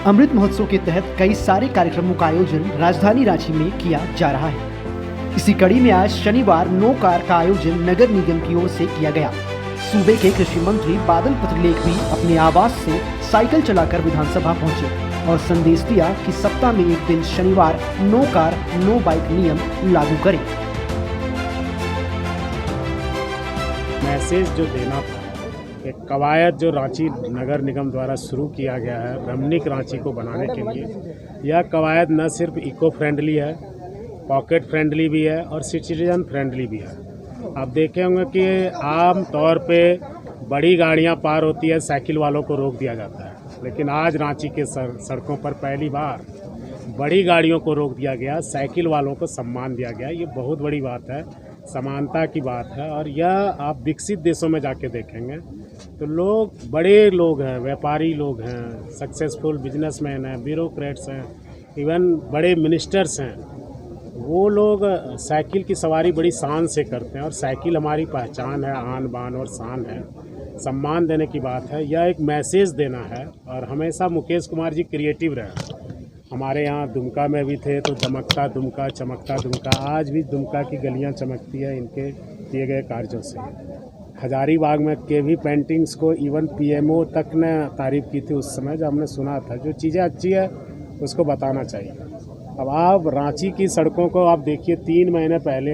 अमृत महोत्सव के तहत कई सारे कार्यक्रमों का आयोजन राजधानी रांची में किया जा रहा है। इसी कड़ी में आज शनिवार नो कार का आयोजन नगर निगम की ओर से किया गया। सूबे के कृषि मंत्री बादल पत्रलेख भी अपने आवास से साइकिल चलाकर विधानसभा पहुंचे और संदेश दिया कि सप्ताह में एक दिन शनिवार नो कार नो बाइक नियम लागू करें। मैसेज जो देना था, एक कवायद जो रांची नगर निगम द्वारा शुरू किया गया है रमणीक रांची को बनाने के लिए, यह कवायद न सिर्फ इको फ्रेंडली है, पॉकेट फ्रेंडली भी है और सिटीजन फ्रेंडली भी है। आप देखे होंगे कि आम तौर पे बड़ी गाड़ियां पार होती है, साइकिल वालों को रोक दिया जाता है, लेकिन आज रांची के सड़कों पर पहली बार बड़ी गाड़ियों को रोक दिया गया, साइकिल वालों को सम्मान दिया गया। ये बहुत बड़ी बात है, समानता की बात है। और यह आप विकसित देशों में जाके देखेंगे तो लोग, बड़े लोग हैं, व्यापारी लोग हैं, सक्सेसफुल बिजनेसमैन हैं, ब्यूरोक्रेट्स हैं, इवन बड़े मिनिस्टर्स हैं, वो लोग साइकिल की सवारी बड़ी शान से करते हैं। और साइकिल हमारी पहचान है, आन बान और शान है, सम्मान देने की बात है। यह एक मैसेज देना है। और हमेशा मुकेश कुमार जी क्रिएटिव रहे। हमारे यहाँ दुमका में भी थे तो दमकता दुमका, चमकता दुमका, आज भी दुमका की गलियाँ चमकती है इनके किए गए कार्यों से। हजारीबाग में के भी पेंटिंग्स को इवन पीएमओ तक ने तारीफ़ की थी उस समय, जब हमने सुना था। जो चीज़ें अच्छी है उसको बताना चाहिए। अब आप रांची की सड़कों को आप देखिए, 3 महीने पहले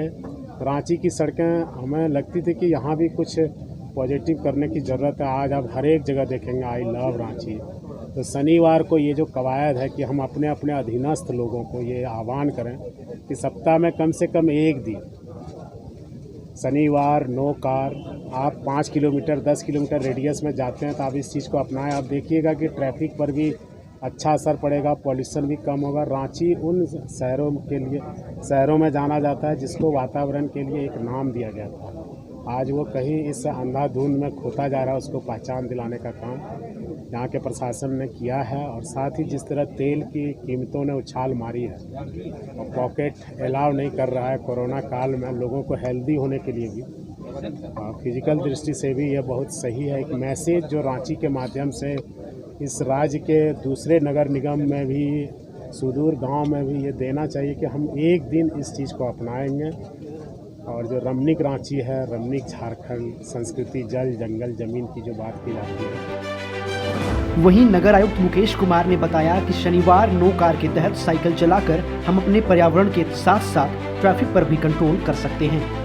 रांची की सड़कें हमें लगती थी कि यहाँ भी कुछ पॉजिटिव करने की ज़रूरत है। आज आप हर एक जगह देखेंगे आई लव रांची। तो शनिवार को ये जो कवायद है कि हम अपने अपने अधीनस्थ लोगों को ये आह्वान करें कि सप्ताह में कम से कम एक दिन शनिवार नो कार। आप 5 किलोमीटर 10 किलोमीटर रेडियस में जाते हैं तो आप इस चीज़ को अपनाएं। आप देखिएगा कि ट्रैफिक पर भी अच्छा असर पड़ेगा, पॉल्यूशन भी कम होगा। रांची उन शहरों में जाना जाता है जिसको वातावरण के लिए एक नाम दिया गया था। आज वो कहीं इस अंधाधुंध में खोता जा रहा है, उसको पहचान दिलाने का काम यहाँ के प्रशासन ने किया है। और साथ ही जिस तरह तेल की कीमतों ने उछाल मारी है और पॉकेट अलाउ नहीं कर रहा है कोरोना काल में लोगों को हेल्दी होने के लिए भी, और फिजिकल दृष्टि से भी यह बहुत सही है। एक मैसेज जो रांची के माध्यम से इस राज्य के दूसरे नगर निगम में भी, सुदूर गांव में भी ये देना चाहिए कि हम एक दिन इस चीज़ को अपनाएंगे। और जो रमणीक रांची है, रमणीक झारखंड, संस्कृति, जल जंगल जमीन की जो बात की जाती है। वहीं नगर आयुक्त मुकेश कुमार ने बताया कि शनिवार नो कार के तहत साइकिल चलाकर हम अपने पर्यावरण के साथ साथ ट्रैफिक पर भी कंट्रोल कर सकते हैं।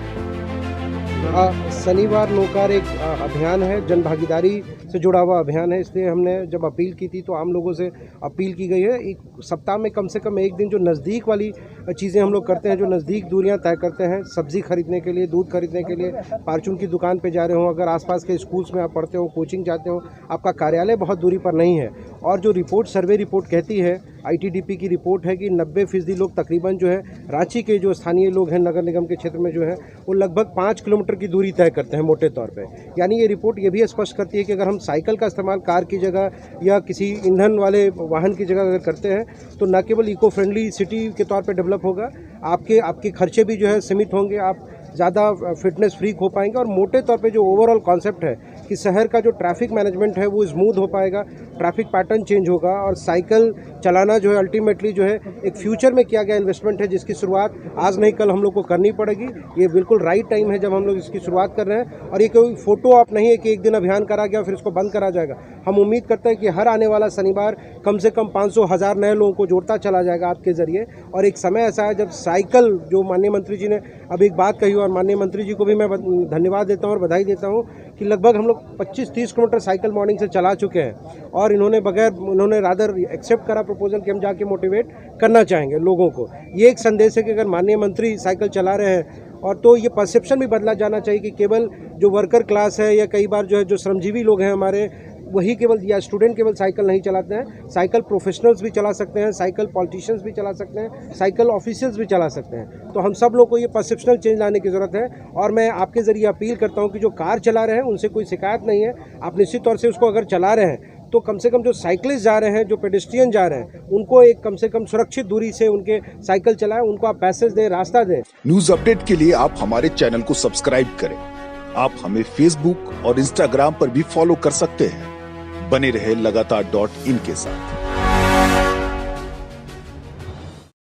शनिवार नो कार एक अभियान है, जन भागीदारी से जुड़ा हुआ अभियान है। इसलिए हमने जब अपील की थी तो आम लोगों से अपील की गई है, एक सप्ताह में कम से कम एक दिन जो नज़दीक वाली चीज़ें हम लोग करते हैं, जो नज़दीक दूरियां तय करते हैं, सब्ज़ी खरीदने के लिए, दूध खरीदने के लिए, फार्चून की दुकान पे जा रहे हो, अगर आसपास के स्कूल्स में आप पढ़ते हो, कोचिंग जाते हो, आपका कार्यालय बहुत दूरी पर नहीं है। और जो रिपोर्ट, सर्वे रिपोर्ट कहती है, ITDP की रिपोर्ट है कि 90% लोग तकरीबन जो है रांची के जो स्थानीय लोग हैं नगर निगम के क्षेत्र में जो है वो लगभग 5 किलोमीटर की दूरी तय करते हैं मोटे तौर पे। यानी ये रिपोर्ट ये भी स्पष्ट करती है कि अगर हम साइकिल का इस्तेमाल कार की जगह या किसी ईंधन वाले वाहन की जगह अगर करते हैं तो न केवल इको फ्रेंडली सिटी के तौर पे डेवलप होगा, आपके खर्चे भी जो है सीमित होंगे, आप ज़्यादा फिटनेस फ्रीक हो पाएंगे। और मोटे तौर पे जो ओवरऑल कॉन्सेप्ट है कि शहर का जो ट्रैफिक मैनेजमेंट है वो स्मूथ हो पाएगा, ट्रैफिक पैटर्न चेंज होगा। और साइकिल चलाना जो है अल्टीमेटली जो है एक फ्यूचर में किया गया इन्वेस्टमेंट है, जिसकी शुरुआत आज नहीं कल हम लोग को करनी पड़ेगी। ये बिल्कुल राइट टाइम है जब हम लोग इसकी शुरुआत कर रहे हैं। और ये कोई फोटो आप नहीं है कि एक दिन अभियान करा गया फिर इसको बंद करा जाएगा। हम उम्मीद करते हैं कि हर आने वाला शनिवार कम से कम 500,000 नए लोगों को जोड़ता चला जाएगा आपके ज़रिए। और एक समय ऐसा है जब साइकिल, जो माननीय मंत्री जी ने अभी एक बात कही, और माननीय मंत्री जी को भी मैं धन्यवाद देता हूँ और बधाई देता हूँ कि लगभग हम लोग 25-30 किलोमीटर साइकिल मॉर्निंग से चला चुके हैं। और उन्होंने रादर एक्सेप्ट करा प्रपोजल कि हम जाके मोटिवेट करना चाहेंगे लोगों को। ये एक संदेश है कि अगर माननीय मंत्री साइकिल चला रहे हैं और तो ये परसेप्शन भी बदला जाना चाहिए कि केवल जो वर्कर क्लास है या कई बार जो है जो श्रमजीवी लोग हैं हमारे, वही केवल या स्टूडेंट केवल साइकिल नहीं चलाते हैं। साइकिल प्रोफेशनल्स भी चला सकते हैं, साइकिल पॉलिटिशियंस भी चला सकते हैं, साइकिल ऑफिसर्स भी चला सकते हैं। तो हम सब लोग को ये परसेप्शनल चेंज लाने की ज़रूरत है। और मैं आपके ज़रिए अपील करता हूँ कि जो कार चला रहे हैं उनसे कोई शिकायत नहीं है, आप निश्चित तौर से उसको अगर चला रहे हैं तो कम से कम जो साइकिलिस्ट जा रहे हैं, जो पेडेस्ट्रियन जा रहे हैं, उनको एक कम से कम सुरक्षित दूरी से उनके साइकिल चलाएं, उनको आप पैसेज दें, रास्ता दें। न्यूज अपडेट के लिए आप हमारे चैनल को सब्सक्राइब करें। आप हमें फेसबुक और इंस्टाग्राम पर भी फॉलो कर सकते हैं। बने रहे लगातार .in के साथ।